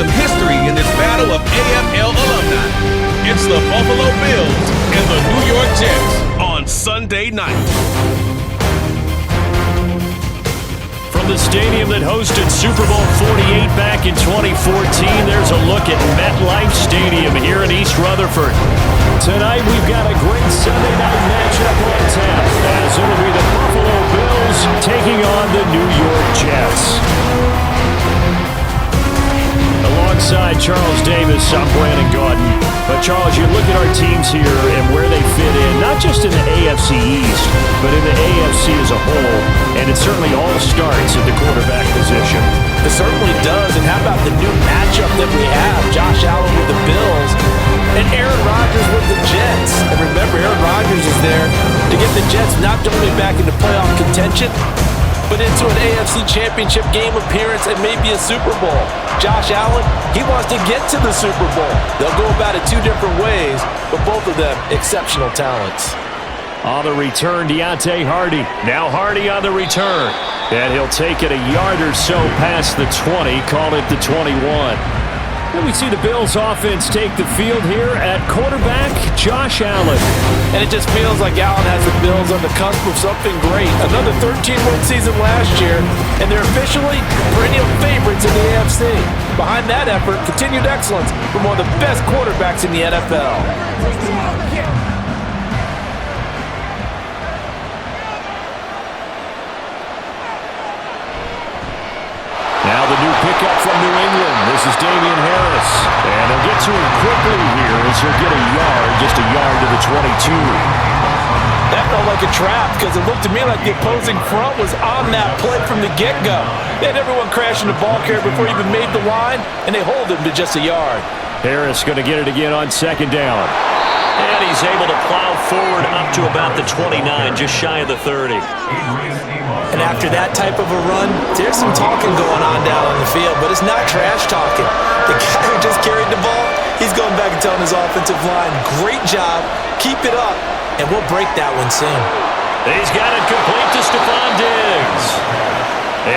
some history in this battle of AFL alumni. It's the Buffalo Bills and the New York Jets on Sunday night. From the stadium that hosted Super Bowl 48 back in 2014, there's a look at MetLife Stadium here in East Rutherford. Tonight we've got a great Sunday night matchup on tap, as it'll be the Buffalo Bills taking on the New York Jets. Alongside Charles Davis, I'm Brandon Gaudin. But Charles, you look at our teams here and where they fit in, not just in the AFC East, but in the AFC as a whole, and it certainly all starts at the quarterback position. It certainly does, and how about the new matchup that we have? Josh Allen with the Bills and Aaron Rodgers with the Jets. And remember, Aaron Rodgers is there to get the Jets not only back into playoff contention, but into an AFC Championship game appearance and maybe a Super Bowl. Josh Allen, he wants to get to the Super Bowl. They'll go about it two different ways, but both of them exceptional talents. On the return, Deontay Hardy. Now Hardy on the return. And he'll take it a yard or so past the 20, call it the 21. And we see the Bills offense take the field here at quarterback, Josh Allen. And it just feels like Allen has the Bills on the cusp of something great. Another 13-win season last year, and they're officially perennial favorites in the AFC. Behind that effort, continued excellence from one of the best quarterbacks in the NFL. Now the new pickup from New England. This is Damian Harris. And they'll get to him quickly here as he'll get a yard, just a yard to the 22. That felt like a trap because it looked to me like the opposing front was on that play from the get-go. They had everyone crashing the ball carrier before he even made the line, and they hold him to just a yard. Harris going to get it again on second down. And he's able to plow forward up to about the 29, just shy of the 30. And after that type of a run, there's some talking going on down on the field, but it's not trash talking. The guy who just carried the ball, he's going back and telling his offensive line, great job, keep it up, and we'll break that one soon. He's got it complete to Stephon Diggs.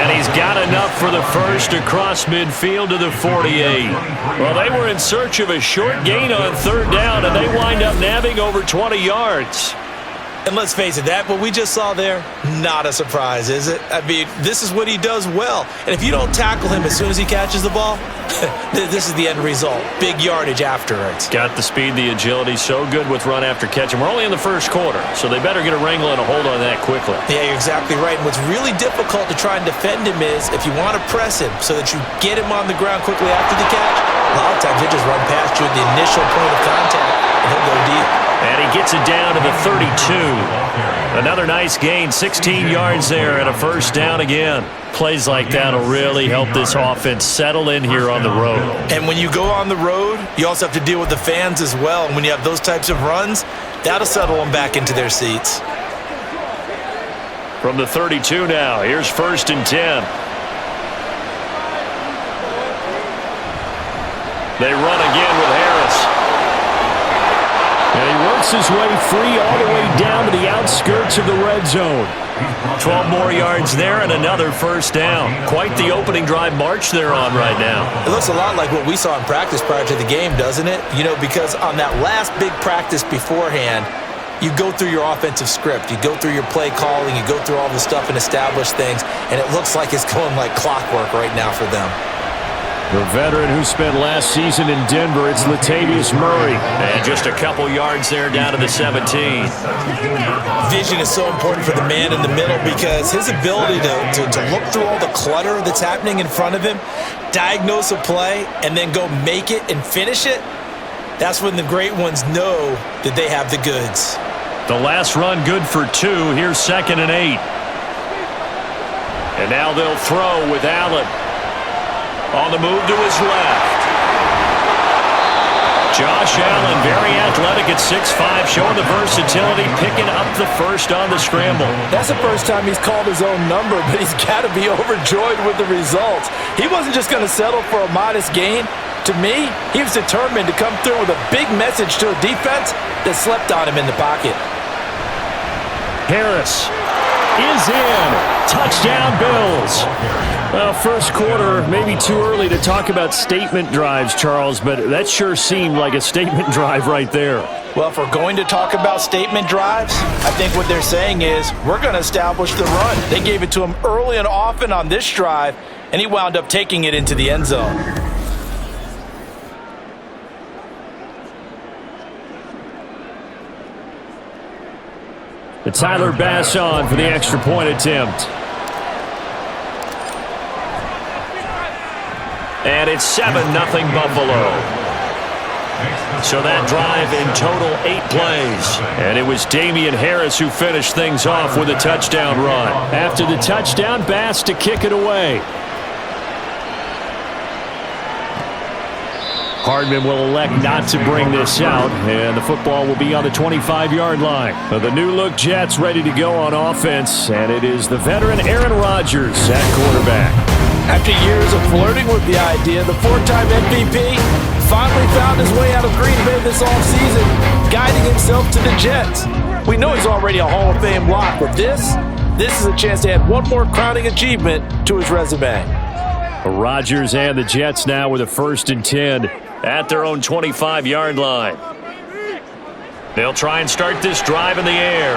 And he's got enough for the first across midfield to the 48. Well, they were in search of a short gain on third down, and they wind up nabbing over 20 yards. And let's face it, that what we just saw there, not a surprise, is it? I mean, this is what he does well. And if you don't tackle him as soon as he catches the ball, this is the end result. Big yardage afterwards. Got the speed, the agility, so good with run after catch. And we're only in the first quarter, so they better get a wrangle and a hold on that quickly. Yeah, you're exactly right. And what's really difficult to try and defend him is if you want to press him so that you get him on the ground quickly after the catch, a lot of times they just run past you at the initial point of contact, and he'll go deep. And he gets it down to the 32. Another nice gain, 16 yards there and a first down again. Plays like that will really help this offense settle in here on the road. And when you go on the road, you also have to deal with the fans as well. And when you have those types of runs, that'll settle them back into their seats. From the 32 now, here's 1st and 10. They run again with Harris. And he works his way free all the way down to the outskirts of the red zone. 12 more yards there and another first down. Quite the opening drive march they're on right now. It looks a lot like what we saw in practice prior to the game, doesn't it? You know, because on that last big practice beforehand, you go through your offensive script. You go through your play calling. You go through all the stuff and establish things. And it looks like it's going like clockwork right now for them. The veteran who spent last season in Denver, it's Latavius Murray. And just a couple yards there down to the 17. Vision is so important for the man in the middle because his ability to look through all the clutter that's happening in front of him, diagnose a play, and then go make it and finish it, that's when the great ones know that they have the goods. The last run good for 2. Here's 2nd and 8. And now they'll throw with Allen. On the move to his left. Josh Allen, very athletic at 6'5", showing the versatility, picking up the first on the scramble. That's the first time he's called his own number, but he's got to be overjoyed with the results. He wasn't just going to settle for a modest gain. To me, he was determined to come through with a big message to a defense that slept on him in the pocket. Harris. is in. Touchdown, Bills. Well, first quarter, maybe too early to talk about statement drives, Charles, but that sure seemed like a statement drive right there. Well, if we're going to talk about statement drives, I think what they're saying is we're going to establish the run. They gave it to him early and often on this drive, and he wound up taking it into the end zone. The Tyler Bass on for the extra point attempt. And it's 7-0 Buffalo. So that drive in total 8 plays. And it was Damian Harris who finished things off with a touchdown run. After the touchdown, Bass to kick it away. Hardman will elect not to bring this out, and the football will be on the 25-yard line. The new-look Jets ready to go on offense, and it is the veteran Aaron Rodgers at quarterback. After years of flirting with the idea, the 4-time MVP finally found his way out of Green Bay this offseason, guiding himself to the Jets. We know he's already a Hall of Fame lock, but this is a chance to add one more crowning achievement to his resume. Rodgers and the Jets now with a 1st and 10 at their own 25-yard line. They'll try and start this drive in the air.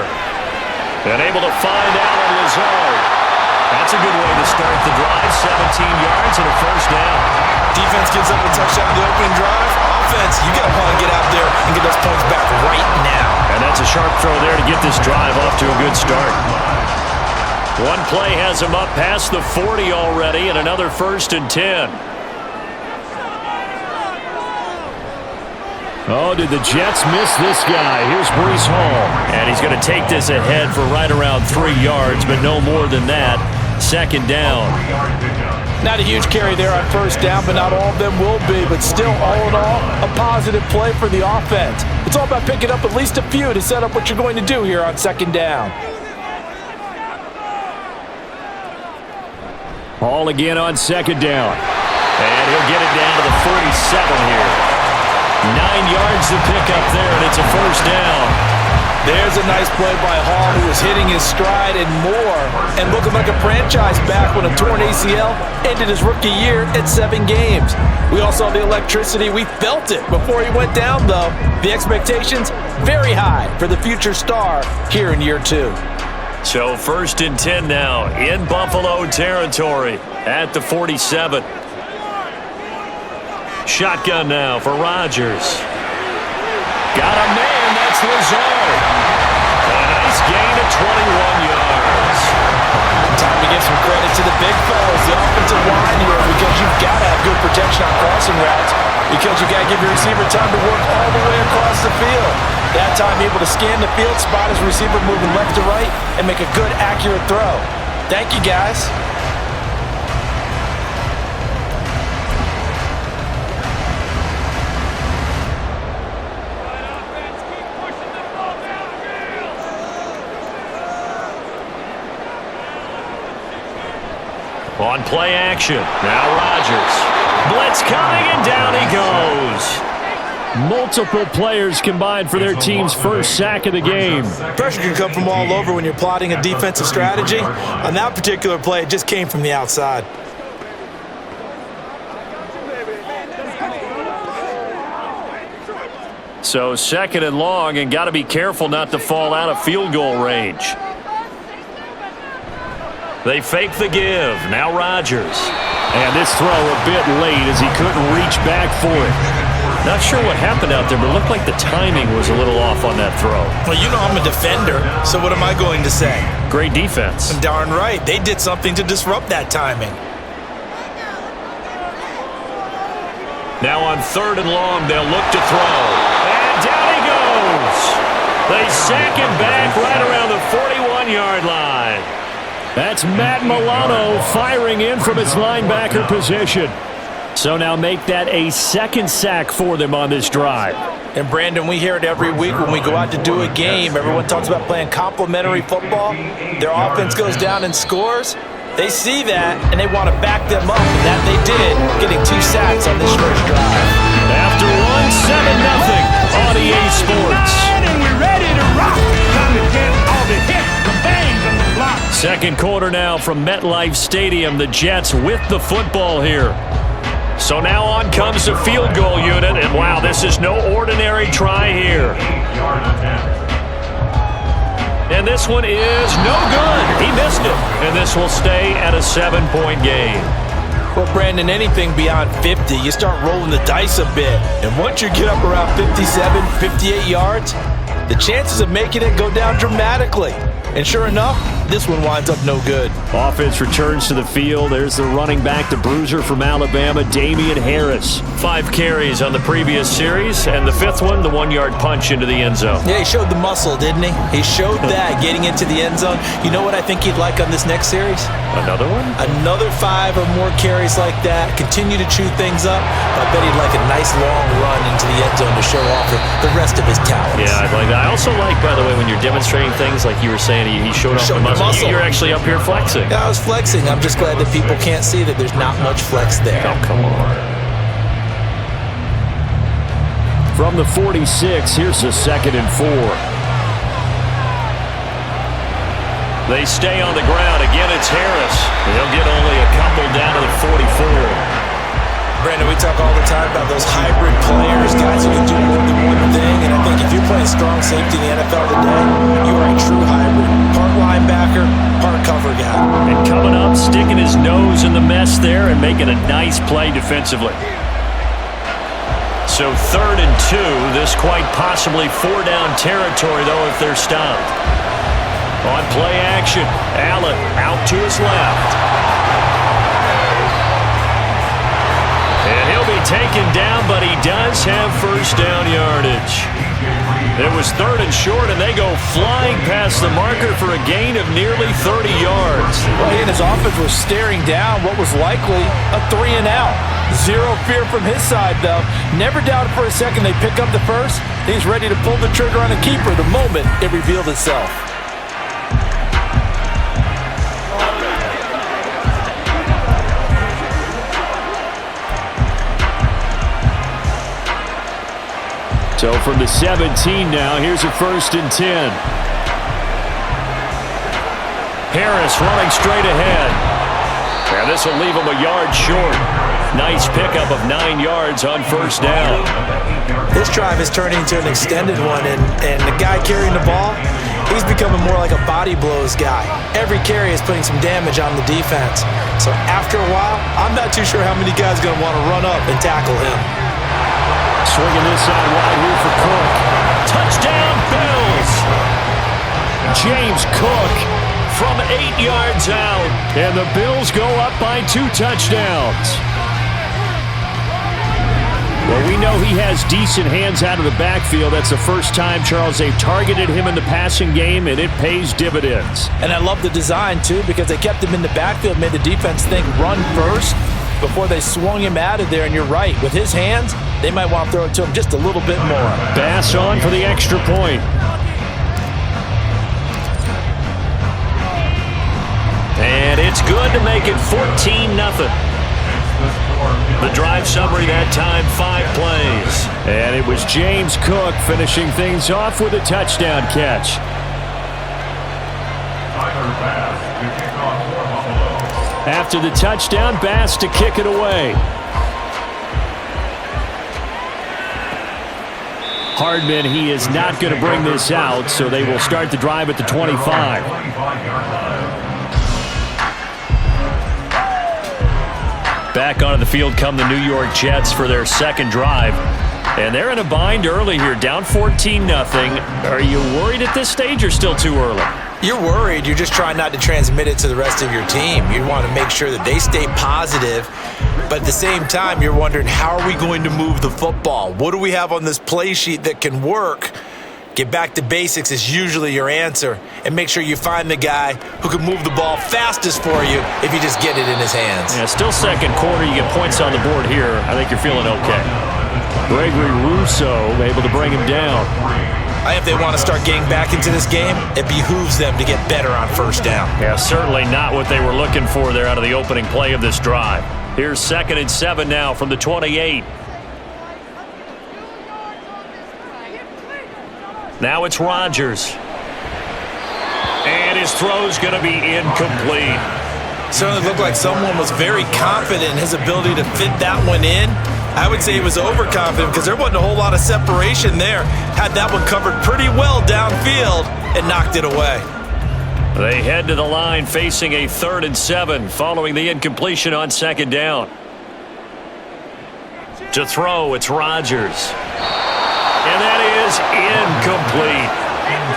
And able to find Allen Lazard. That's a good way to start the drive. 17 yards and a 1st down. Defense gives up a touchdown in the opening drive. Offense, you got to want to get out there and get those points back right now. And that's a sharp throw there to get this drive off to a good start. One play has him up past the 40 already and another 1st and 10. Oh, did the Jets miss this guy? Here's Breece Hall. And he's going to take this ahead for right around 3 yards, but no more than that. 2nd down. Not a huge carry there on 1st down, but not all of them will be. But still, all in all, a positive play for the offense. It's all about picking up at least a few to set up what you're going to do here on 2nd down. Hall again on 2nd down. And he'll get it down to the 47 here. 9 yards to pick up there, and it's a 1st down. There's a nice play by Hall, who was hitting his stride and more, and looking like a franchise back when a torn ACL ended his rookie year at 7 games. We all saw the electricity. We felt it before he went down, though. The expectations very high for the future star here in year 2. So 1st and 10 now in Buffalo territory at the 47. Shotgun now for Rodgers. Got a man, that's Lazard. A nice gain of 21 yards. Time to give some credit to the big fellas, the offensive line here, because you've got to have good protection on crossing routes, because you've got to give your receiver time to work all the way across the field. That time able to scan the field, spot his receiver moving left to right, and make a good, accurate throw. Thank you, guys. On play action, now Rodgers. Blitz coming, and down he goes. Multiple players combined for their team's 1st sack of the game. Pressure can come from all over when you're plotting a defensive strategy. On that particular play, it just came from the outside. So 2nd and long, and got to be careful not to fall out of field goal range. They fake the give. Now Rodgers. And this throw a bit late as he couldn't reach back for it. Not sure what happened out there, but it looked like the timing was a little off on that throw. Well, you know I'm a defender, so what am I going to say? Great defense. Darn right. They did something to disrupt that timing. Now on 3rd and long, they'll look to throw. And down he goes. They sack him back right around the 41-yard line. That's Matt Milano firing in from his linebacker position. So now make that a 2nd sack for them on this drive. And Brandon, we hear it every week when we go out to do a game. Everyone talks about playing complementary football. Their offense goes down and scores. They see that, and they want to back them up, and that they did, getting 2 sacks on this first drive. After 1, 7-0 on EA Sports. And we're ready to rock. Time to get all the hits, the bangs, and the blocks. Second quarter now from MetLife Stadium. The Jets with the football here. So now on comes the field goal unit, and wow, this is no ordinary try here. And this one is no good. He missed it, and this will stay at a 7-point game. Well, Brandon, anything beyond 50, you start rolling the dice a bit. And once you get up around 57, 58 yards, the chances of making it go down dramatically. And sure enough, this one winds up no good. Offense returns to the field. There's the running back, the bruiser from Alabama, Damian Harris. 5 carries on the previous series, and the 5th one, the 1-yard punch into the end zone. Yeah, he showed the muscle, didn't he? He showed that getting into the end zone. You know what I think he'd like on this next series? Another one? Another 5 or more carries like that. Continue to chew things up. But I bet he'd like a nice long run into the end zone to show off the rest of his talents. Yeah, I'd like that. I also like, by the way, when you're demonstrating things like you were saying, he showed off the muscle. You're actually up here flexing. Yeah, I was flexing. I'm just glad that people can't see that there's not much flex there. Oh, come on. From the 46, here's the 2nd and 4. They stay on the ground. Again, it's Harris. He'll get only a couple down to the 44. Brandon, we talk all the time about those hybrid players, guys who can do more than one thing. And I think if you're playing strong safety in the NFL today, you are a true hybrid. Part linebacker, part cover guy. And coming up, sticking his nose in the mess there and making a nice play defensively. So 3rd and 2. This quite possibly 4-down territory, though, if they're stopped. On play action, Allen out to his left. And he'll be taken down, but he does have first down yardage. It was 3rd and short, and they go flying past the marker for a gain of nearly 30 yards. Well, he and his offense was staring down what was likely a 3-and-out. Zero fear from his side, though. Never doubted for a second they pick up the first. He's ready to pull the trigger on a keeper the moment it revealed itself. So from the 17 now, here's a 1st and 10. Harris running straight ahead. And this will leave him a yard short. Nice pickup of 9 yards on first down. This drive is turning into an extended one, and the guy carrying the ball, he's becoming more like a body blows guy. Every carry is putting some damage on the defense. So after a while, I'm not too sure how many guys are going to want to run up and tackle him. Swinging this out wide here for Cook. Touchdown, Bills! James Cook from 8 yards out. And the Bills go up by 2 touchdowns. Well, we know he has decent hands out of the backfield. That's the first time, Charles, they've targeted him in the passing game, and it pays dividends. And I love the design, too, because they kept him in the backfield, made the defense think run first before they swung him out of there. And you're right, with his hands, they might want to throw it to him just a little bit more. Bass on for the extra point. And it's good to make it 14-0. The drive summary that time, 5 plays. And it was James Cook finishing things off with a touchdown catch. After the touchdown, Bass to kick it away. Hardman, he is not going to bring this out, so they will start the drive at the 25. Back onto the field come the New York Jets for their second drive. And they're in a bind early here, down 14-0. Are you worried at this stage or still too early? You're worried. You're just trying not to transmit it to the rest of your team. You want to make sure that they stay positive. But at the same time, you're wondering, how are we going to move the football? What do we have on this play sheet that can work? Get back to basics is usually your answer. And make sure you find the guy who can move the ball fastest for you if you just get it in his hands. Yeah, still second quarter. You get points on the board here. I think you're feeling okay. Gregory Rousseau able to bring him down. If they want to start getting back into this game, it behooves them to get better on first down. Yeah, certainly not what they were looking for there out of the opening play of this drive. Here's 2nd and 7 now from the 28. Now it's Rodgers. And his throw's going to be incomplete. Certainly looked like someone was very confident in his ability to fit that one in. I would say he was overconfident because there wasn't a whole lot of separation there. Had that one covered pretty well downfield and knocked it away. They head to the line facing a 3rd and 7 following the incompletion on 2nd down. To throw, it's Rodgers. And that is incomplete.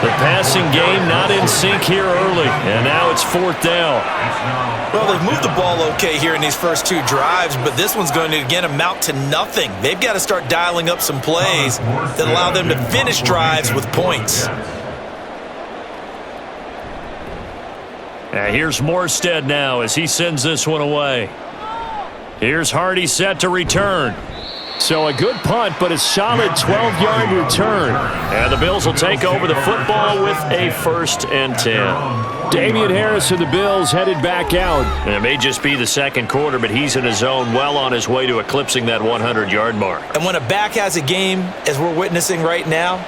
The passing game not in sync here early, and now it's 4th down. Well, they've moved the ball okay here in these first 2 drives, but this one's going to, again, amount to nothing. They've got to start dialing up some plays that allow them to finish drives with points. Here's Morstead now as he sends this one away. Here's Hardy set to return. So a good punt, but a solid 12-yard return. And the Bills will take over the football with a 1st and 10. Damian Harris of the Bills headed back out. And it may just be the 2nd quarter, but he's in his zone, well on his way to eclipsing that 100-yard mark. And when a back has a game, as we're witnessing right now,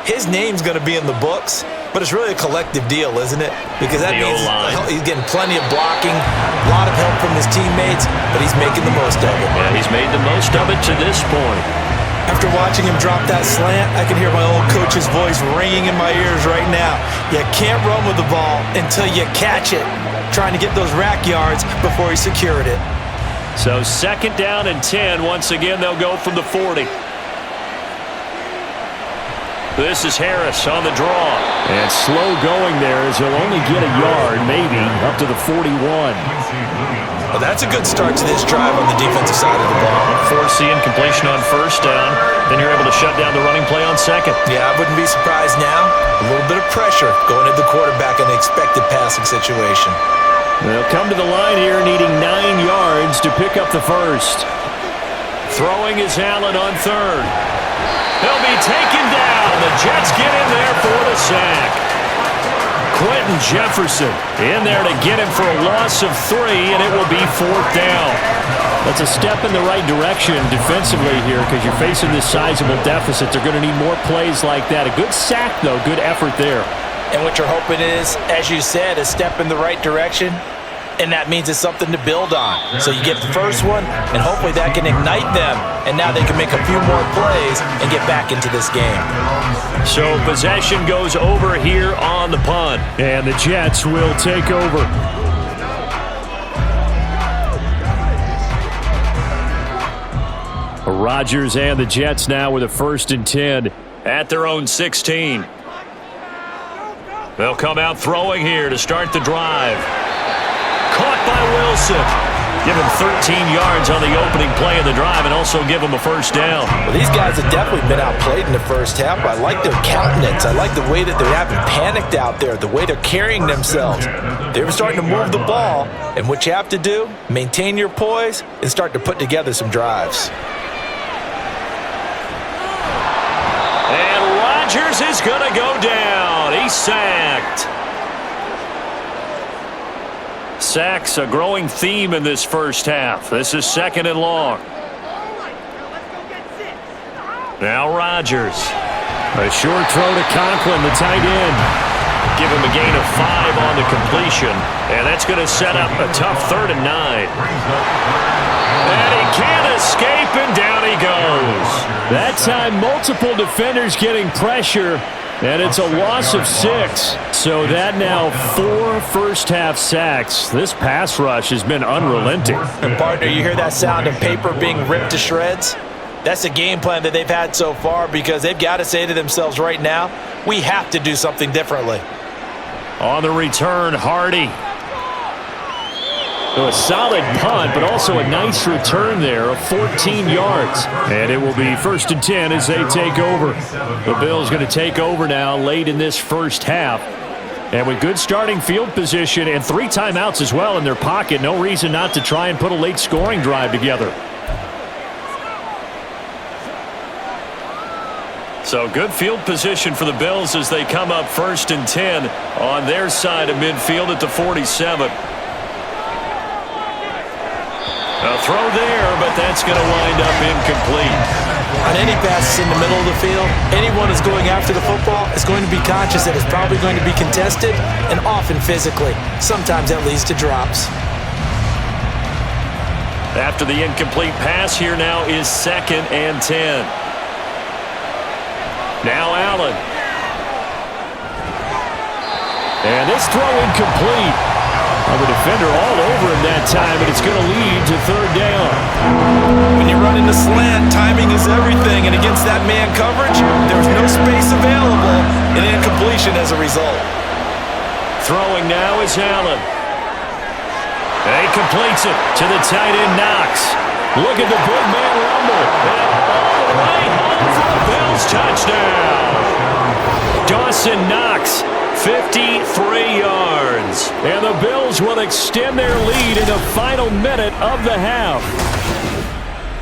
his name's going to be in the books. But it's really a collective deal, isn't it? Because that means he's getting plenty of blocking, a lot of help from his teammates, but he's making the most of it. Yeah, he's made the most of it to this point. After watching him drop that slant, I can hear my old coach's voice ringing in my ears right now. You can't run with the ball until you catch it. Trying to get those rack yards before he secured it. So 2nd down and 10. Once again, they'll go from the 40. This is Harris on the draw. And slow going there as he'll only get a yard, maybe, up to the 41. Well, that's a good start to this drive on the defensive side of the ball. Force the incompletion on 1st down. Then you're able to shut down the running play on 2nd. Yeah, I wouldn't be surprised now. A little bit of pressure going at the quarterback in the expected passing situation. They'll come to the line here needing 9 yards to pick up the 1st. Throwing is Allen on 3rd. He'll be taken down. The Jets get in there for the sack. Quentin Jefferson in there to get him for a loss of 3, and it will be 4th down. That's a step in the right direction defensively here because you're facing this sizable deficit. They're going to need more plays like that. A good sack, though. Good effort there. And what you're hoping is, as you said, a step in the right direction. And that means it's something to build on. So you get the first one, and hopefully that can ignite them. And now they can make a few more plays and get back into this game. So possession goes over here on the punt. And the Jets will take over. Rodgers and the Jets now with a 1st and 10 at their own 16. They'll come out throwing here to start the drive. Caught by Wilson. Give him 13 yards on the opening play of the drive and also give him a 1st down. Well, these guys have definitely been outplayed in the first half. I like their countenance. I like the way that they haven't panicked out there, the way they're carrying themselves. They're starting to move the ball, and what you have to do, maintain your poise and start to put together some drives. And Rodgers is going to go down. He's sacked. Sacks, a growing theme in this first half. This is 2nd and long. Now Rodgers. A short throw to Conklin, the tight end. Give him a gain of 5 on the completion. And that's going to set up a tough 3rd and 9. And he can't escape, and down he goes. That time, multiple defenders getting pressure. And it's a loss of 6. So that now 4 first-half sacks. This pass rush has been unrelenting. And partner, you hear that sound of paper being ripped to shreds? That's the game plan that they've had so far because they've got to say to themselves right now, we have to do something differently. On the return, Hardy. So a solid punt, but also a nice return there of 14 yards. And it will be 1st and 10 as they take over. The Bills going to take over now late in this first half. And with good starting field position and 3 timeouts as well in their pocket, no reason not to try and put a late scoring drive together. So good field position for the Bills as they come up 1st and 10 on their side of midfield at the 47. A throw there, but that's going to wind up incomplete. On any passes in the middle of the field, anyone who's going after the football is going to be conscious that it's probably going to be contested and often physically. Sometimes that leads to drops. After the incomplete pass, here now is 2nd and 10. Now Allen. And this throw incomplete. The defender all over him that time, and it's going to lead to 3rd down. When you run into slant, timing is everything, and against that man coverage, there's no space available, and incompletion as a result. Throwing now is Allen. And he completes it to the tight end, Knox. Look at the big man rumble. And all the way home for the Bills touchdown. Dawson Knox, 53 yards. And the Bills will extend their lead in the final minute of the half.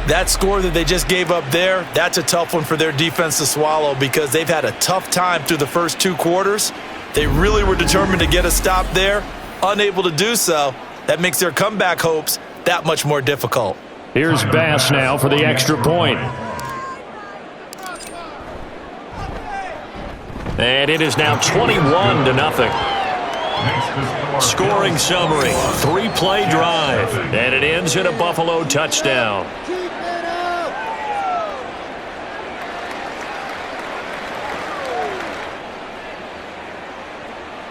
That score that they just gave up there, that's a tough one for their defense to swallow because they've had a tough time through the first 2 quarters. They really were determined to get a stop there, unable to do so. That makes their comeback hopes that much more difficult. Here's Bass now for the extra point. And it is now 21-0. Scoring summary, 3-play drive, and it ends in a Buffalo touchdown.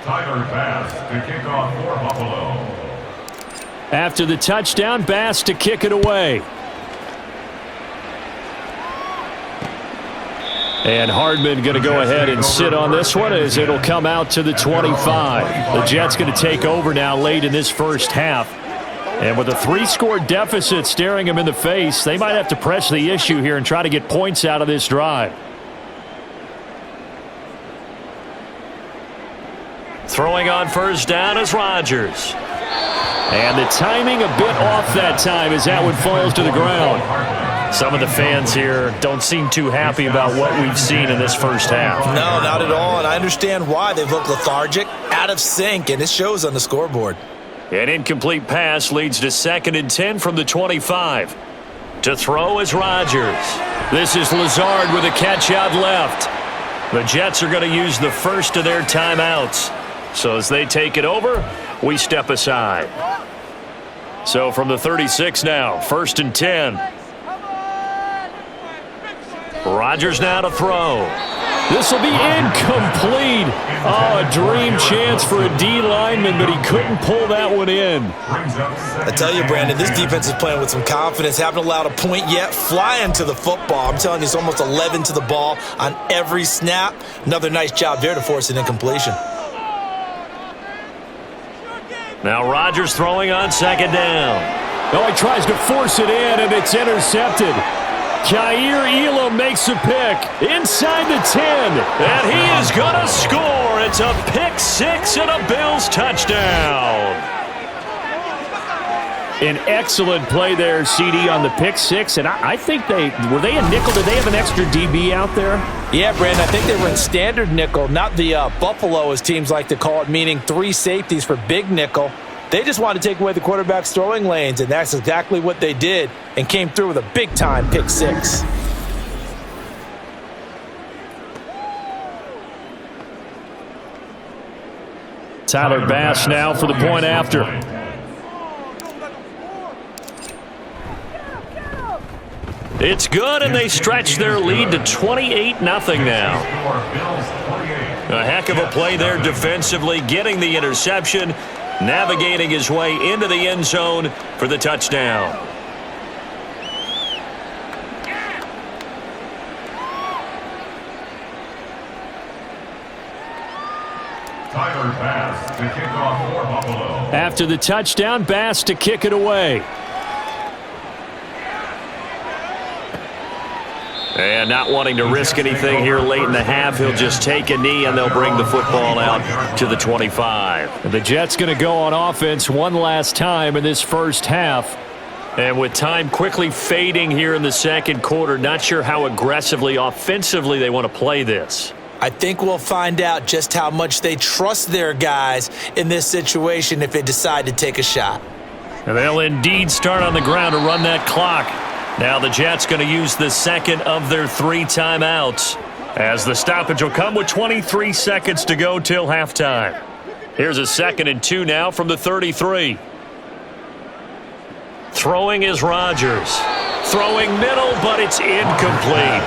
Tyler Bass to kick off for Buffalo. After the touchdown, Bass to kick it away. And Hardman going to go ahead and sit on this one as it'll come out to the 25. The Jets going to take over now late in this first half. And with a 3-score deficit staring them in the face, they might have to press the issue here and try to get points out of this drive. Throwing on first down is Rodgers. And the timing a bit off that time as that one falls to the ground. Some of the fans here don't seem too happy about what we've seen in this first half. No, not at all, and I understand why. They've looked lethargic, out of sync, and it shows on the scoreboard. An incomplete pass leads to 2nd and 10 from the 25. To throw is Rodgers. This is Lazard with a catch out left. The Jets are going to use the first of their timeouts. So as they take it over, we step aside. So from the 36 now, 1st and 10. Rodgers now to throw. This will be incomplete. Oh, a dream chance for a D lineman, but he couldn't pull that one in. I tell you, Brandon, this defense is playing with some confidence. Haven't allowed a point yet. Flying to the football. I'm telling you, it's almost 11 to the ball on every snap. Another nice job there to force an incompletion. Now Rodgers throwing on 2nd down. Oh, he tries to force it in, and it's intercepted. Kaiir Elam makes a pick inside the 10, and he is going to score. It's a pick 6 and a Bills touchdown. An excellent play there, CD, on the pick 6, and I think were they a nickel? Did they have an extra DB out there? Yeah, Brandon, I think they were in standard nickel, not the Buffalo, as teams like to call it, meaning 3 safeties for big nickel. They just wanted to take away the quarterback's throwing lanes, and that's exactly what they did and came through with a big-time pick 6. Tyler Bass now for the point after. It's good, and they stretch their lead to 28-0 now. A heck of a play there defensively, getting the interception, navigating his way into the end zone for the touchdown. Tyler Bass to kick off for Buffalo. After the touchdown, Bass to kick it away. And not wanting to risk anything here late in the half, he'll just take a knee and they'll bring the football out to the 25. The Jets going to go on offense one last time in this first half. And with time quickly fading here in the second quarter, not sure how aggressively, offensively they want to play this. I think we'll find out just how much they trust their guys in this situation if they decide to take a shot. And they'll indeed start on the ground to run that clock. Now the Jets going to use the second of their 3 timeouts, as the stoppage will come with 23 seconds to go till halftime. Here's a 2nd and 2 now from the 33. Throwing is Rodgers. Throwing middle, but it's incomplete.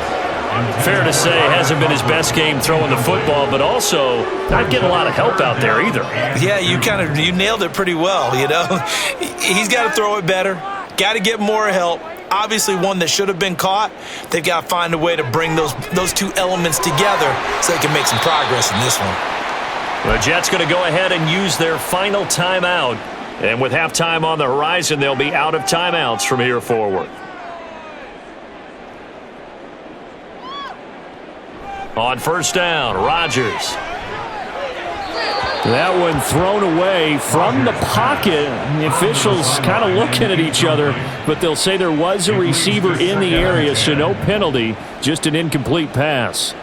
Fair to say, hasn't been his best game throwing the football, but also not getting a lot of help out there either. Yeah, you nailed it pretty well, you know. He's got to throw it better. Got to get more help. Obviously one that should have been caught. They've got to find a way to bring those two elements together so they can make some progress in this one. The Jets going to go ahead and use their final timeout. And with halftime on the horizon, they'll be out of timeouts from here forward. On first down, Rodgers. That one thrown away from the pocket. The officials kind of looking at each other, but they'll say there was a receiver in the area, so no penalty, just an incomplete pass.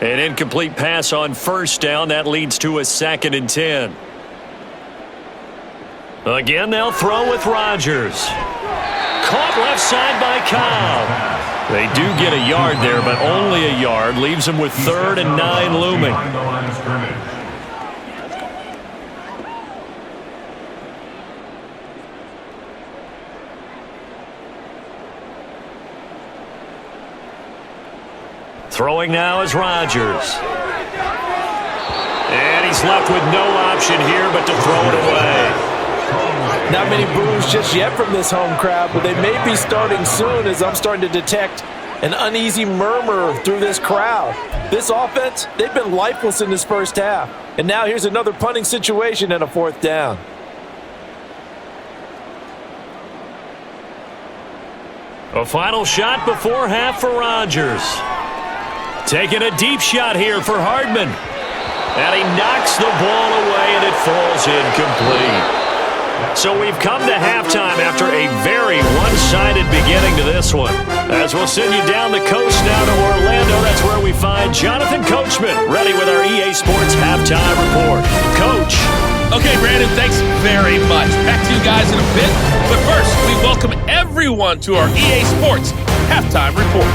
An incomplete pass on first down. That leads to a 2nd and 10. Again, they'll throw with Rodgers. Caught left side by Cobb. They do get a yard there, but only a yard. Leaves them with 3rd and 9 looming. Throwing now is Rodgers. And he's left with no option here but to throw it away. Not many boos just yet from this home crowd, but they may be starting soon as I'm starting to detect an uneasy murmur through this crowd. This offense, they've been lifeless in this first half. And now here's another punting situation and a 4th down. A final shot before half for Rodgers. Taking a deep shot here for Hardman. And he knocks the ball away and it falls incomplete. So we've come to halftime after a very one-sided beginning to this one. As we'll send you down the coast now to Orlando, that's where we find Jonathan Coachman, ready with our EA Sports Halftime Report. Coach. Okay, Brandon, thanks very much. Back to you guys in a bit. But first, we welcome everyone to our EA Sports Halftime Report.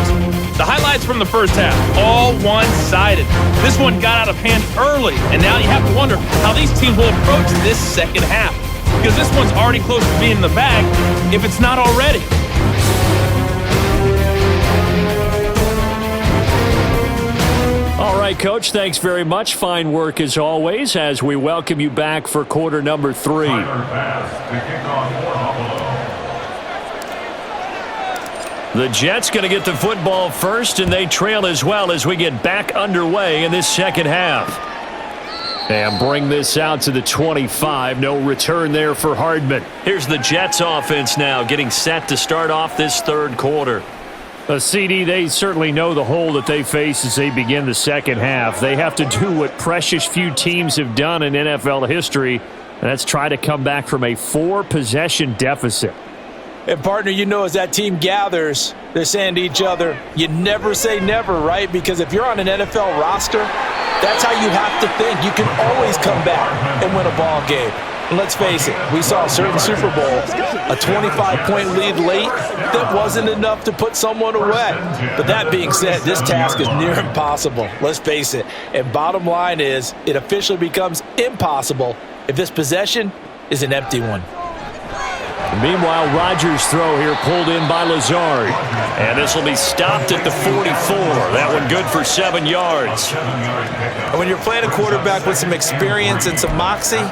The highlights from the first half, all one-sided. This one got out of hand early, and now you have to wonder how these teams will approach this second half. Because this one's already close to being in the bag, if it's not already. All right, Coach, thanks very much. Fine work as always as we welcome you back for quarter number 3. The Jets going to get the football first, and they trail as well as we get back underway in this second half. And bring this out to the 25. No return there for Hardman. Here's the Jets offense now getting set to start off this 3rd quarter. CD, they certainly know the hole that they face as they begin the second half. They have to do what precious few teams have done in NFL history, and that's try to come back from a 4-possession deficit. And, partner, you know as that team gathers, they're saying to each other, you never say never, right? Because if you're on an NFL roster, that's how you have to think. You can always come back and win a ball game. And let's face it, we saw a certain Super Bowl, a 25-point lead late that wasn't enough to put someone away. But that being said, this task is near impossible. Let's face it. And bottom line is, it officially becomes impossible if this possession is an empty one. Meanwhile, Rodgers' throw here pulled in by Lazard. And this will be stopped at the 44. That one good for 7 yards. And when you're playing a quarterback with some experience and some moxie,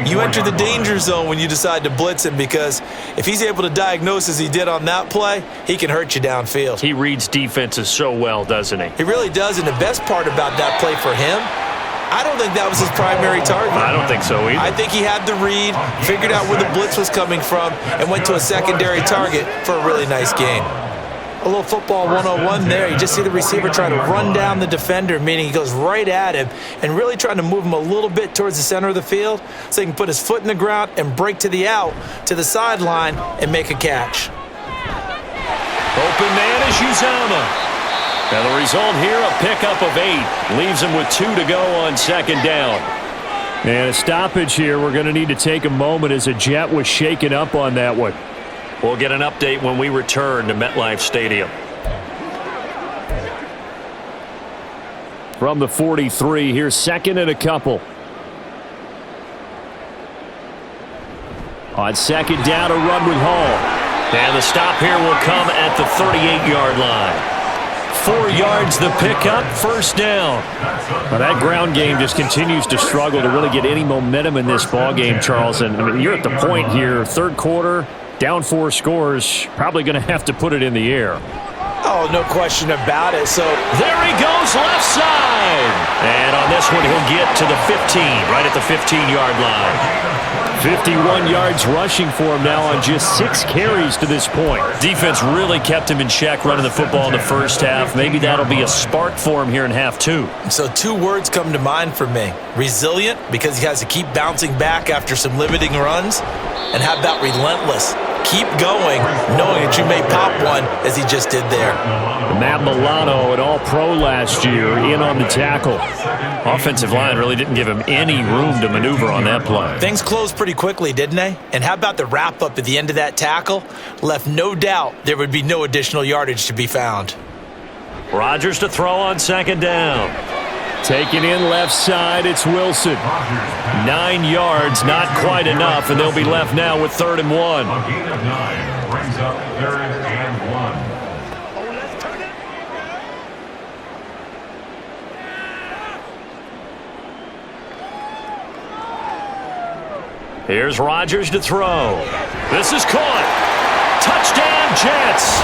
you enter the danger zone when you decide to blitz him, because if he's able to diagnose as he did on that play, he can hurt you downfield. He reads defenses so well, doesn't he? He really does, and the best part about that play for him, I don't think that was his primary target. I don't think so either. I think he had the read, figured out where the blitz was coming from, and went to a secondary target for a really nice gain. A little football 101 there. You just see the receiver try to run down the defender, meaning he goes right at him and really trying to move him a little bit towards the center of the field so he can put his foot in the ground and break to the out, to the sideline, and make a catch. Open man is Uzomah. Now the result here, a pickup of 8. Leaves him with 2 to go on 2nd down. And a stoppage here. We're going to need to take a moment as a Jet was shaken up on that one. We'll get an update when we return to MetLife Stadium. From the 43, here's second and a couple. On second down, a run with Hall. And the stop here will come at the 38-yard line. 4 yards the pickup, first down. Well, that ground game just continues to struggle to really get any momentum in this ball game, Charles. And I mean, you're at the point here, third quarter, down 4 scores, probably going to have to put it in the air. Oh, no question about it. So there he goes, left side. And on this one, he'll get to the 15, right at the 15-yard line. 51 yards rushing for him now on just 6 carries to this point. Defense really kept him in check running the football in the first half. Maybe that'll be a spark for him here in half 2. So 2 words come to mind for me. Resilient, because he has to keep bouncing back after some limiting runs. And how about relentless? Keep going, knowing that you may pop one, as he just did there. Matt Milano, an all-pro last year, in on the tackle. Offensive line really didn't give him any room to maneuver on that play. Things closed pretty quickly, didn't they? And how about the wrap-up at the end of that tackle? Left no doubt there would be no additional yardage to be found. Rodgers to throw on second down. Taken in left side, it's Wilson. 9 yards, not quite enough, and they'll be left now with 3rd and 1. A gain of 9 brings up 3rd and 1. Here's Rodgers to throw. This is caught. Touchdown, Jets.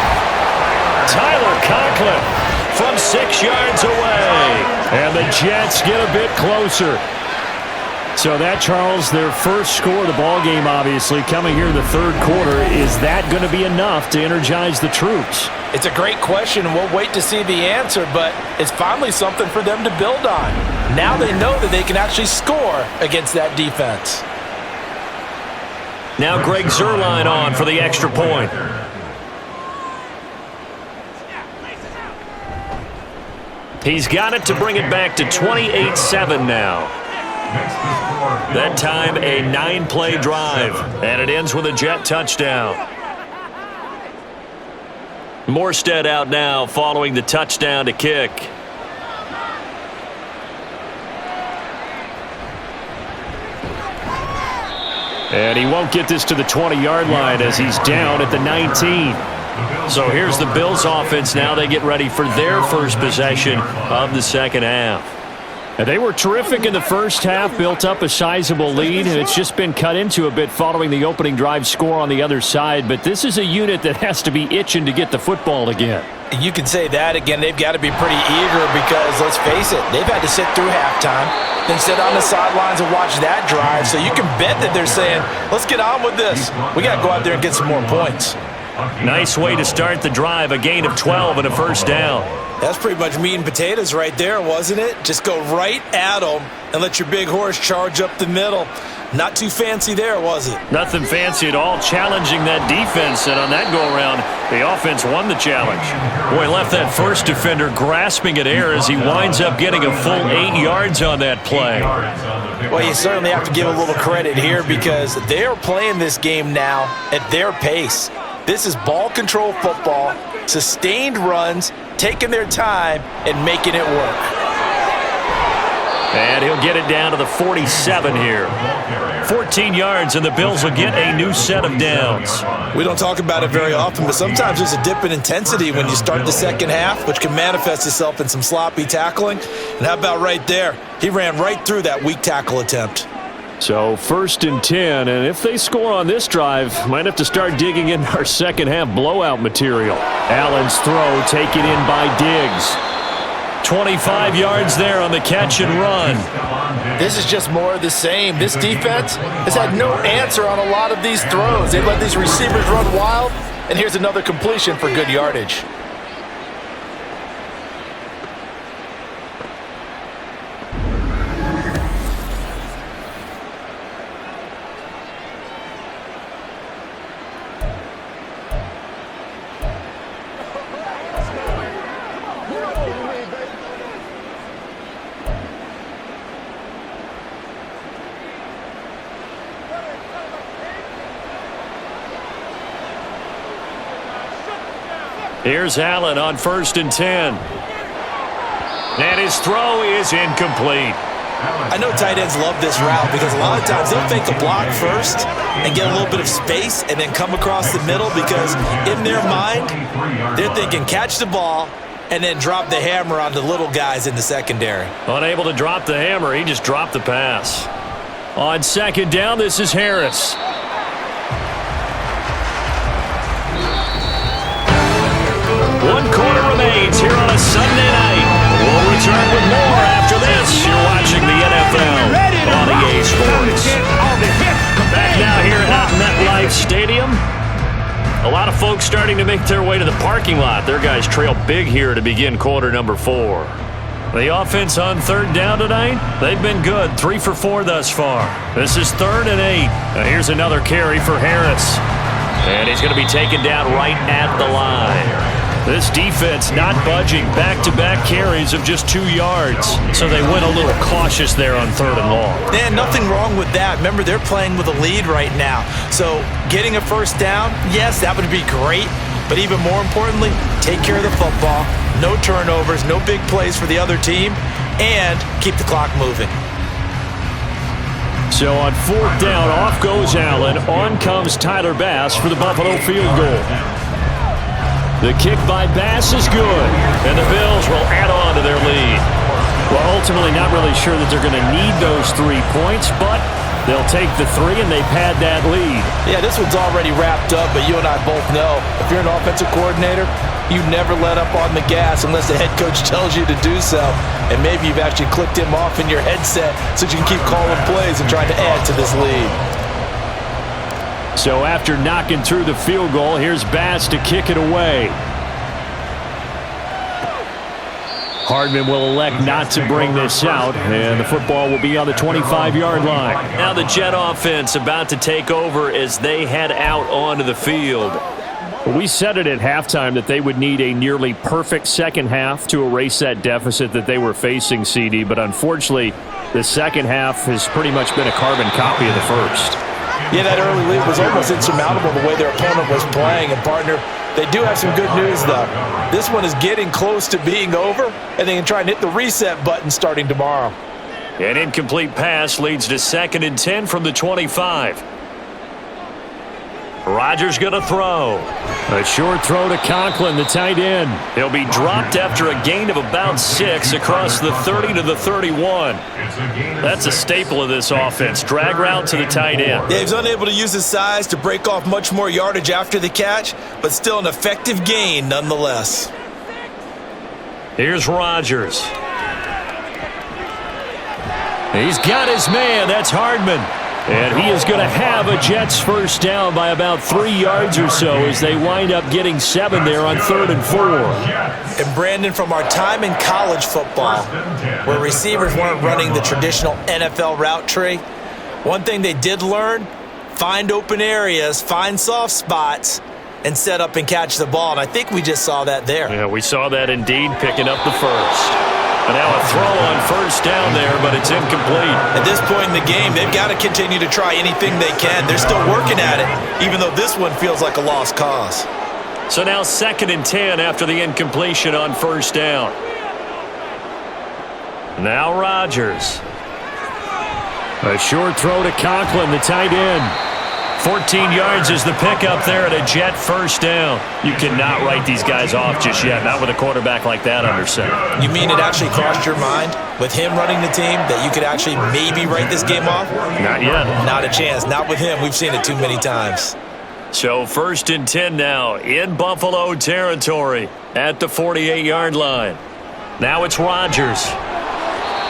Tyler Conklin from 6 yards away. And the Jets get a bit closer. So that, Charles, their first score of the ball game, obviously, coming here in the third quarter. Is that going to be enough to energize the troops? It's a great question, and we'll wait to see the answer, but it's finally something for them to build on. Now they know that they can actually score against that defense. Now Greg Zuerlein on for the extra point. He's got it to bring it back to 28-7 now. That time a 9-play drive, and it ends with a Jet touchdown. Morstead out now following the touchdown to kick. And he won't get this to the 20-yard line as he's down at the 19. So here's the Bills offense now. They get ready for their first possession of the second half. And they were terrific in the first half, built up a sizable lead, and it's just been cut into a bit following the opening drive score on the other side. But this is a unit that has to be itching to get the football again. You can say that again. They've got to be pretty eager because, let's face it, they've had to sit through halftime, then sit on the sidelines and watch that drive. So you can bet that they're saying, let's get on with this. We got to go out there and get some more points. Nice way to start the drive, a gain of 12 and a first down. That's pretty much meat and potatoes right there, wasn't it? Just go right at them and let your big horse charge up the middle. Not too fancy there, was it? Nothing fancy at all, challenging that defense, and on that go-around, the offense won the challenge. Boy, left that first defender grasping at air as he winds up getting a full 8 yards on that play. Well, you certainly have to give a little credit here because they are playing this game now at their pace. This is ball control football, sustained runs, taking their time, and making it work. And he'll get it down to the 47 here. 14 yards, and the Bills will get a new set of downs. We don't talk about it very often, but sometimes there's a dip in intensity when you start the second half, which can manifest itself in some sloppy tackling. And how about right there? He ran right through that weak tackle attempt. So 1st and 10, and if they score on this drive, might have to start digging in our second half blowout material. Allen's throw taken in by Diggs. 25 yards there on the catch and run. This is just more of the same. This defense has had no answer on a lot of these throws. They let these receivers run wild, and here's another completion for good yardage. Here's Allen on 1st and 10. And his throw is incomplete. I know tight ends love this route because a lot of times they'll fake a block first and get a little bit of space and then come across the middle because in their mind, they're thinking catch the ball and then drop the hammer on the little guys in the secondary. Unable to drop the hammer, he just dropped the pass. On 2nd down, this is Harris. One quarter remains here on a Sunday night. We'll return with more after this. You're watching the NFL on EA Sports. Back now here at MetLife Stadium. A lot of folks starting to make their way to the parking lot. Their guys trail big here to begin quarter number 4. The offense on 3rd down tonight, they've been good. 3 for 4 thus far. This is 3rd and 8. Now here's another carry for Harris. And he's going to be taken down right at the line. This defense not budging. Back-to-back carries of just 2 yards. So they went a little cautious there on 3rd and long. And nothing wrong with that. Remember, they're playing with a lead right now. So getting a first down, yes, that would be great. But even more importantly, take care of the football. No turnovers, no big plays for the other team, and keep the clock moving. So on 4th down, off goes Allen. On comes Tyler Bass for the Buffalo field goal. The kick by Bass is good, and the Bills will add on to their lead. Well, ultimately not really sure that they're going to need those 3 points, but they'll take the 3 and they pad that lead. Yeah, this one's already wrapped up, but you and I both know if you're an offensive coordinator, you never let up on the gas unless the head coach tells you to do so. And maybe you've actually clicked him off in your headset so you can keep calling plays and trying to add to this lead. So after knocking through the field goal, here's Bass to kick it away. Hardman will elect not to bring this out, and the football will be on the 25-yard line. Now the Jet offense about to take over as they head out onto the field. We said it at halftime that they would need a nearly perfect second half to erase that deficit that they were facing, CD, but unfortunately, the second half has pretty much been a carbon copy of the first. Yeah, that early lead was almost insurmountable the way their opponent was playing. And, partner, they do have some good news, though. This one is getting close to being over, and they can try and hit the reset button starting tomorrow. An incomplete pass leads to 2nd and 10 from the 25. Rodgers going to throw. A short throw to Conklin, the tight end. He'll be dropped after a gain of about 6 across the 30 to the 31. That's a staple of this offense. Drag route to the tight end. Yeah, he's unable to use his size to break off much more yardage after the catch, but still an effective gain nonetheless. Here's Rodgers. He's got his man. That's Hardman. And he is going to have a Jets first down by about 3 yards or so as they wind up getting 7 there on 3rd and 4. And Brandon, from our time in college football, where receivers weren't running the traditional NFL route tree, one thing they did learn, find open areas, find soft spots, and set up and catch the ball. And I think we just saw that there. Yeah, we saw that indeed, picking up the first. And now a throw on first down there, but it's incomplete. At this point in the game, they've got to continue to try anything they can. They're still working at it, even though this one feels like a lost cause. So now 2nd and 10 after the incompletion on first down. Now Rodgers. A short throw to Conklin, the tight end. 14 yards is the pickup there at a Jet first down. You cannot write these guys off just yet, not with a quarterback like that under center. You mean it actually crossed your mind with him running the team that you could actually maybe write this game off? Not yet. Not a chance. Not with him. We've seen it too many times. So 1st and 10 now in Buffalo territory at the 48-yard line. Now it's Rodgers.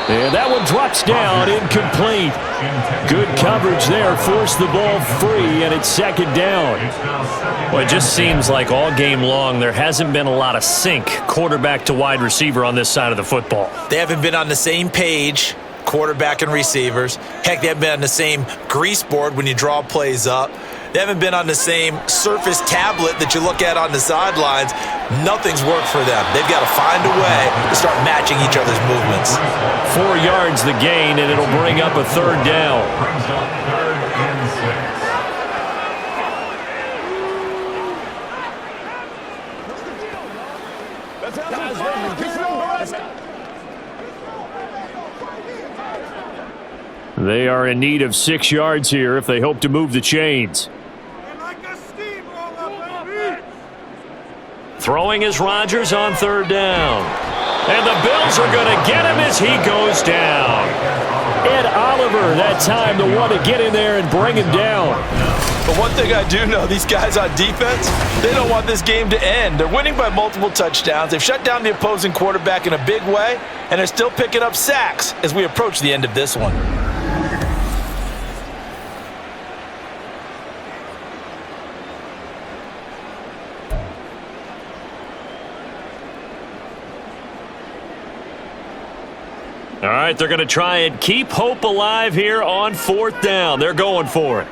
And that one drops down, incomplete. Good coverage there, forced the ball free, and it's 2nd down. Well, it just seems like all game long there hasn't been a lot of sync quarterback to wide receiver on this side of the football. They haven't been on the same page, quarterback and receivers. Heck, they haven't been on the same grease board when you draw plays up. They haven't been on the same Surface tablet that you look at on the sidelines. Nothing's worked for them. They've got to find a way to start matching each other's movements. 4 yards the gain, and it'll bring up a 3rd down. They are in need of 6 yards here if they hope to move the chains. Throwing is Rodgers on 3rd down. And the Bills are going to get him as he goes down. Ed Oliver, that time, the one to get in there and bring him down. But one thing I do know, these guys on defense, they don't want this game to end. They're winning by multiple touchdowns. They've shut down the opposing quarterback in a big way, and they're still picking up sacks as we approach the end of this one. All right, they're going to try and keep hope alive here on 4th down. They're going for it.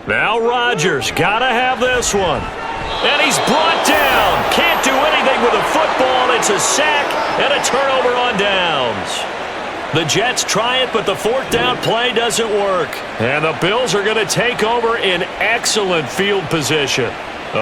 Now Rodgers, got to have this one. And he's brought down. Can't do anything with a football. It's a sack and a turnover on downs. The Jets try it, but the 4th down play doesn't work. And the Bills are going to take over in excellent field position.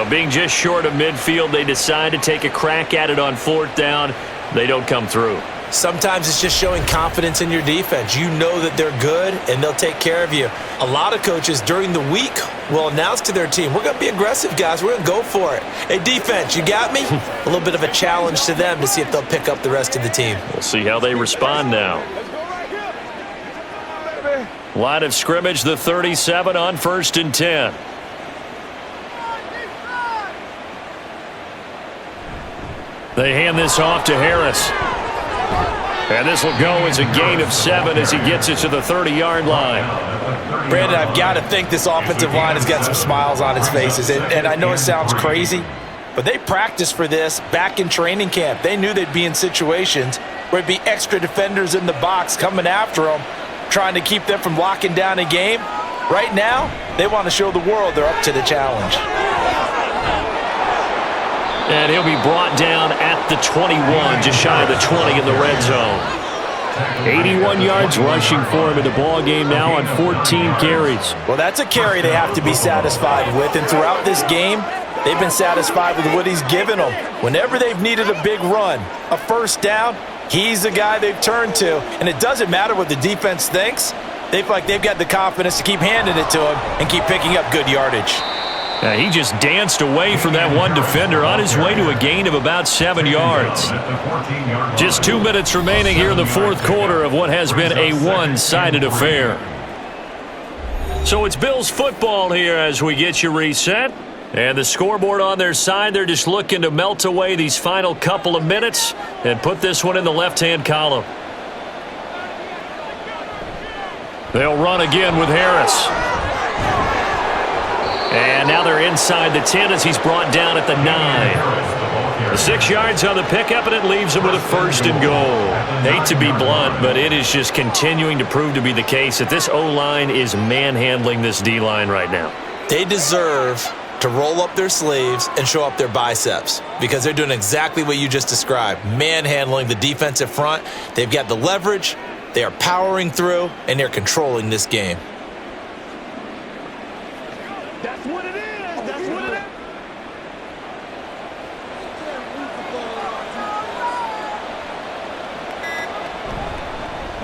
Being just short of midfield, they decide to take a crack at it on 4th down. They don't come through. Sometimes it's just showing confidence in your defense. You know that they're good, and they'll take care of you. A lot of coaches during the week will announce to their team, we're going to be aggressive, guys. We're going to go for it. Hey, defense, you got me? A little bit of a challenge to them to see if they'll pick up the rest of the team. We'll see how they respond now. Line of scrimmage, the 37 on 1st and 10. They hand this off to Harris. And this will go as a gain of 7 as he gets it to the 30-yard line. Brandon, I've got to think this offensive line has got some smiles on its faces. And I know it sounds crazy, but they practiced for this back in training camp. They knew they'd be in situations where it'd be extra defenders in the box coming after them, trying to keep them from locking down a game. Right now, they want to show the world they're up to the challenge. And he'll be brought down at the 21, just shy of the 20 in the red zone. 81 yards rushing for him in the ball game now on 14 carries. Well, that's a carry they have to be satisfied with. And throughout this game, they've been satisfied with what he's given them. Whenever they've needed a big run, a 1st down, he's the guy they've turned to. And it doesn't matter what the defense thinks. They feel like they've got the confidence to keep handing it to him and keep picking up good yardage. He just danced away from that one defender on his way to a gain of about 7 yards. Just 2 minutes remaining here in the 4th quarter of what has been a one-sided affair. So it's Bills football here as we get you reset. And the scoreboard on their side, they're just looking to melt away these final couple of minutes and put this one in the left-hand column. They'll run again with Harris. And now they're inside the 10 as he's brought down at the 9. 6 yards on the pickup, and it leaves him with a 1st and goal. Hate to be blunt, but it is just continuing to prove to be the case that this O-line is manhandling this D-line right now. They deserve to roll up their sleeves and show up their biceps because they're doing exactly what you just described, manhandling the defensive front. They've got the leverage, they are powering through, and they're controlling this game.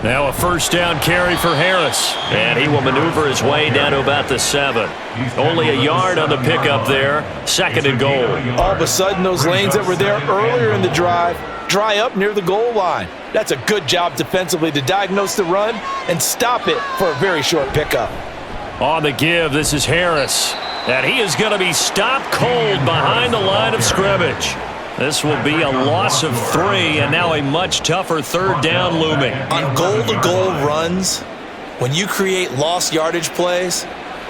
Now a 1st down carry for Harris. And he will maneuver his way down to about the 7. Only a yard on the pickup there. 2nd and goal. All of a sudden, those lanes that were there earlier in the drive dry up near the goal line. That's a good job defensively to diagnose the run and stop it for a very short pickup. On the give, this is Harris. And he is going to be stopped cold behind the line of scrimmage. This will be a loss of 3, and now a much tougher 3rd down looming. On goal-to-goal runs, when you create lost yardage plays,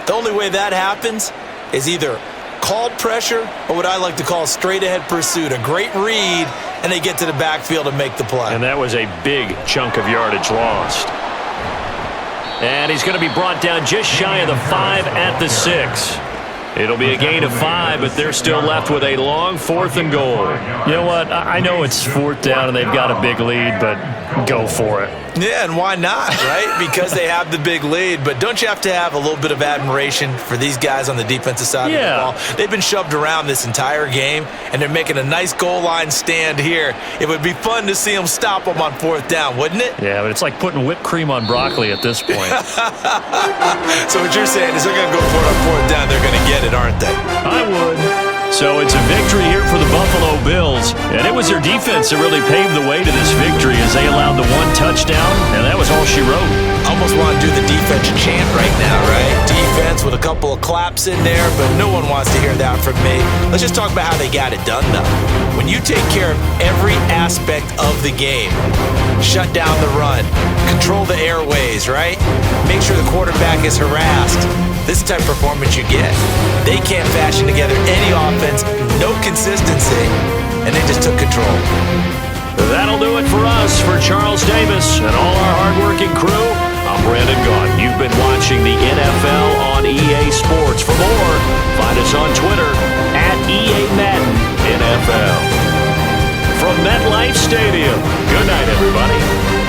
the only way that happens is either called pressure or what I like to call straight-ahead pursuit, a great read, and they get to the backfield and make the play. And that was a big chunk of yardage lost. And he's going to be brought down just shy of the 5 at the 6. It'll be a gain of 5, but they're still left with a long 4th and goal. You know what? I know it's 4th down and they've got a big lead, but go for it. Yeah, and why not, right? Because they have the big lead. But don't you have to have a little bit of admiration for these guys on the defensive side of the ball? They've been shoved around this entire game, and they're making a nice goal line stand here. It would be fun to see them stop them on 4th down, wouldn't it? Yeah, but it's like putting whipped cream on broccoli at this point. So what you're saying is they're going to go for it on 4th down. They're going to get it, aren't they? I would. So it's a victory here for the Buffalo Bills. And it was their defense that really paved the way to this victory as they allowed the 1 touchdown, and that was all she wrote. Almost want to do the defense chant right now, right? Defense with a couple of claps in there, but no one wants to hear that from me. Let's just talk about how they got it done, though. When you take care of every aspect of the game, shut down the run, control the airways, right? Make sure the quarterback is harassed. This is the type of performance you get. They can't fashion together any offense, no consistency, and they just took control. That'll do it for us. For Charles Davis and all our hardworking crew, I'm Brandon Gaudin. You've been watching the NFL on EA Sports. For more, find us on Twitter at EA Madden NFL. From MetLife Stadium, good night, everybody.